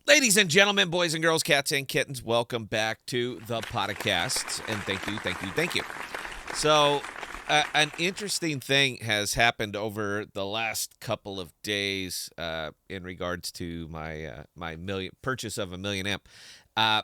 Ladies and gentlemen, boys and girls, cats and kittens, welcome back to the podcast. And thank you, thank you, thank you. So, an interesting thing has happened over the last couple of days in regards to my purchase of a million amp. Uh,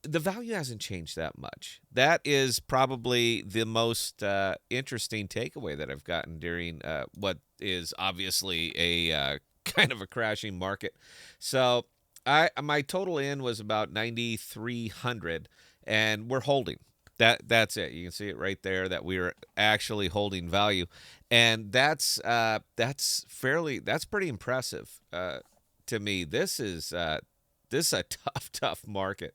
the value hasn't changed that much. That is probably the most interesting takeaway that I've gotten during what is obviously a kind of a crashing market. So my total in was about 9,300, and we're holding. That's it. You can see it right there that we're actually holding value, and that's pretty impressive to me. This is a tough market.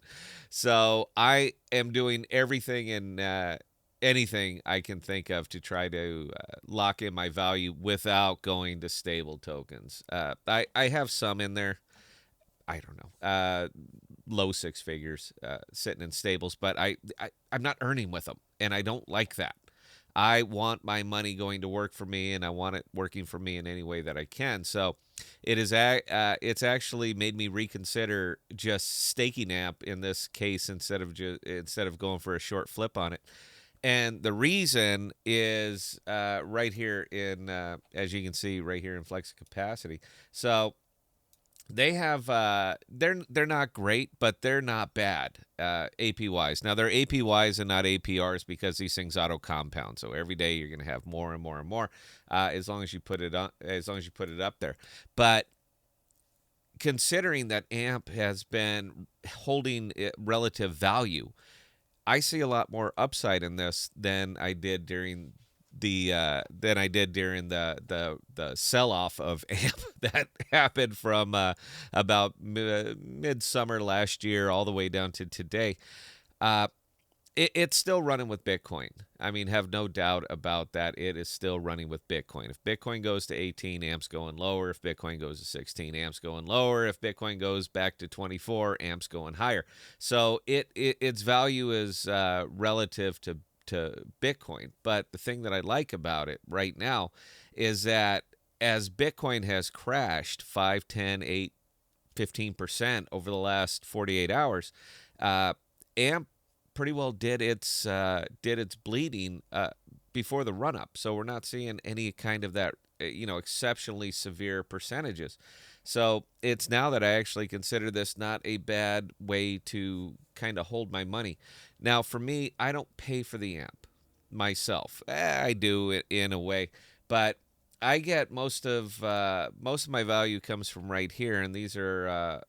So I am doing everything and anything I can think of to try to lock in my value without going to stable tokens. I have some in there. I don't know, low six figures sitting in stables, but I'm not earning with them, and I don't like that. I want my money going to work for me, and I want it working for me in any way that I can. So it's actually made me reconsider just staking amp in this case instead of going for a short flip on it. And the reason is right here in as you can see right here in flex capacity. So they have they're not great, but they're not bad APYs. Now they're APYs and not APRs because these things auto compound. So every day you're going to have more and more and more as long as you put it on, as long as you put it up there. But considering that AMP has been holding relative value, I see a lot more upside in this than I did during the sell off of AMP that happened from about midsummer last year all the way down to today. Uh, it's still running with Bitcoin. I mean, have no doubt about that. It is still running with Bitcoin. If Bitcoin goes to 18, amps going lower. If Bitcoin goes to 16, amps going lower. If Bitcoin goes back to 24, amps going higher. So its value is relative to Bitcoin. But the thing that I like about it right now is that as Bitcoin has crashed 5, 10, 8, 15% over the last 48 hours, AMP pretty well did its bleeding before the run up. So we're not seeing any kind of that exceptionally severe percentages. So it's now that I actually consider this not a bad way to kind of hold my money. Now for me, I don't pay for the amp myself. I do it in a way, but I get most of my value comes from right here, and these are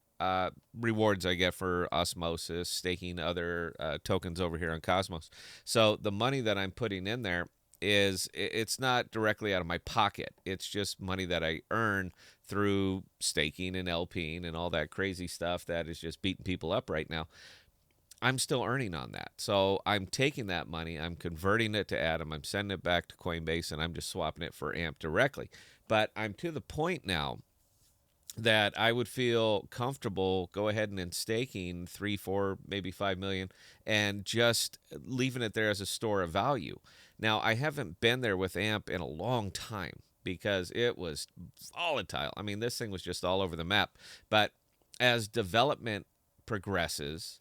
rewards I get for osmosis, staking other tokens over here on Cosmos. So the money that I'm putting in there it's not directly out of my pocket. It's just money that I earn through staking and LPing and all that crazy stuff that is just beating people up right now. I'm still earning on that. So I'm taking that money, I'm converting it to Atom, I'm sending it back to Coinbase, and I'm just swapping it for AMP directly. But I'm to the point now that I would feel comfortable go ahead and in staking 3, 4, maybe 5 million, and just leaving it there as a store of value. Now I haven't been there with AMP in a long time because it was volatile. I mean, this thing was just all over the map. But as development progresses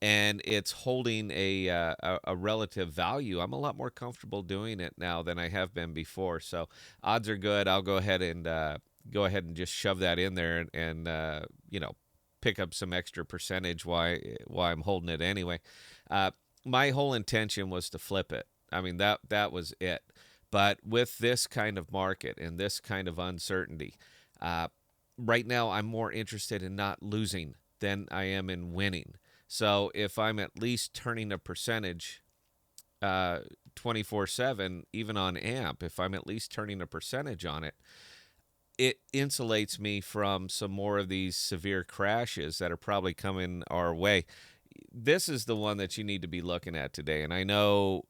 and it's holding a relative value, I'm a lot more comfortable doing it now than I have been before. So odds are good. I'll go ahead and just shove that in there and pick up some extra percentage why I'm holding it anyway. My whole intention was to flip it. I mean that was it. But with this kind of market and this kind of uncertainty, right now I'm more interested in not losing than I am in winning. So if I'm at least turning a percentage 24/7, even on AMP, if I'm at least turning a percentage on it, it insulates me from some more of these severe crashes that are probably coming our way. This is the one that you need to be looking at today. And I know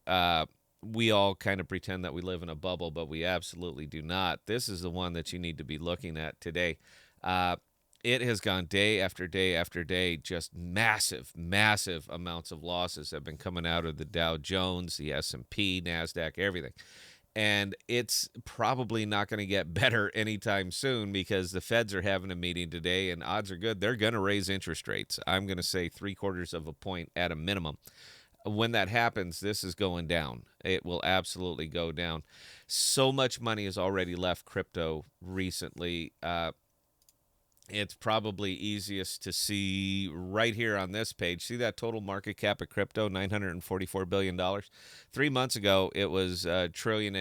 we all kind of pretend that we live in a bubble, but we absolutely do not. This is the one that you need to be looking at today. Uh, it has gone day after day after day, just massive amounts of losses have been coming out of the Dow Jones, the S&P, NASDAQ, everything. And it's probably not going to get better anytime soon because the Feds are having a meeting today, and odds are good they're going to raise interest rates. I'm going to say 3/4 of a point at a minimum. When that happens, this is going down. It will absolutely go down. So much money has already left crypto recently. It's probably easiest to see right here on this page. See that total market cap of crypto, $944 billion. 3 months ago, it was a 1.5 trillion,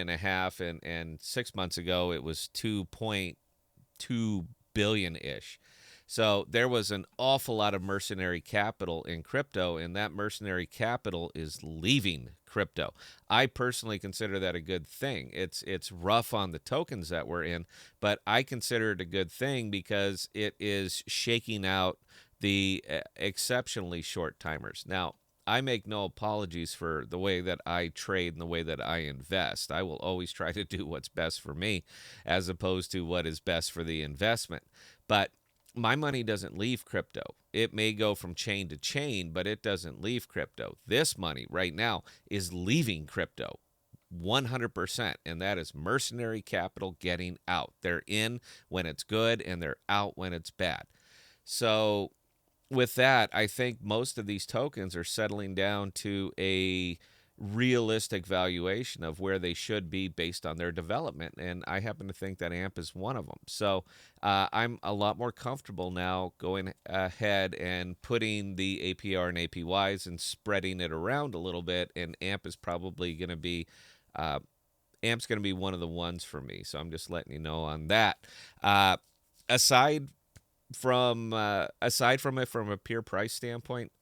and 6 months ago, it was 2.2 billion ish. So there was an awful lot of mercenary capital in crypto, and that mercenary capital is leaving crypto. I personally consider that a good thing. It's rough on the tokens that we're in, but I consider it a good thing because it is shaking out the exceptionally short timers. Now, I make no apologies for the way that I trade and the way that I invest. I will always try to do what's best for me as opposed to what is best for the investment. But my money doesn't leave crypto. It may go from chain to chain, but it doesn't leave crypto. This money right now is leaving crypto 100%, and that is mercenary capital getting out. They're in when it's good and they're out when it's bad. So with that, I think most of these tokens are settling down to a realistic valuation of where they should be based on their development. And I happen to think that AMP is one of them. So I'm a lot more comfortable now going ahead and putting the APR and APYs and spreading it around a little bit. And AMP is probably going to be. Amp's going to be one of the ones for me, so I'm just letting you know on that. Uh, aside aside from it from a pure price standpoint,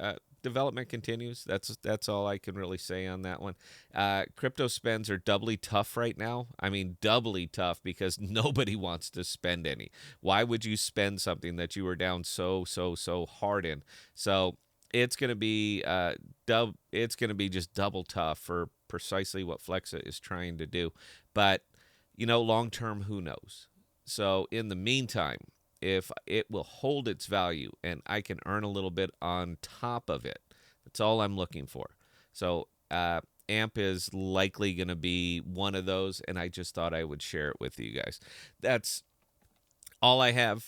development continues. That's all I can really say on that one. Crypto spends are doubly tough right now. I mean, doubly tough because nobody wants to spend any. Why would you spend something that you were down so hard in? So it's going to be it's going to be just double tough for precisely what Flexa is trying to do. But long term, who knows? So in the meantime, if it will hold its value and I can earn a little bit on top of it, that's all I'm looking for. So AMP is likely going to be one of those, and I just thought I would share it with you guys. That's all I have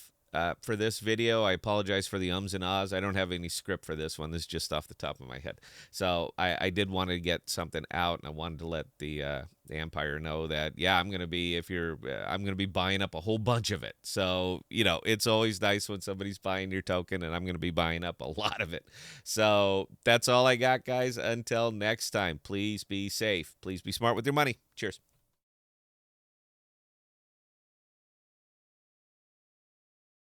for this video. I apologize for the ums and ahs. I don't have any script for this one. This is just off the top of my head. So I did want to get something out, and I wanted to let the Empire know that I'm gonna be I'm gonna be buying up a whole bunch of it. So it's always nice when somebody's buying your token, and I'm gonna be buying up a lot of it. So that's all I got, guys. Until next time, please be safe. Please be smart with your money. Cheers.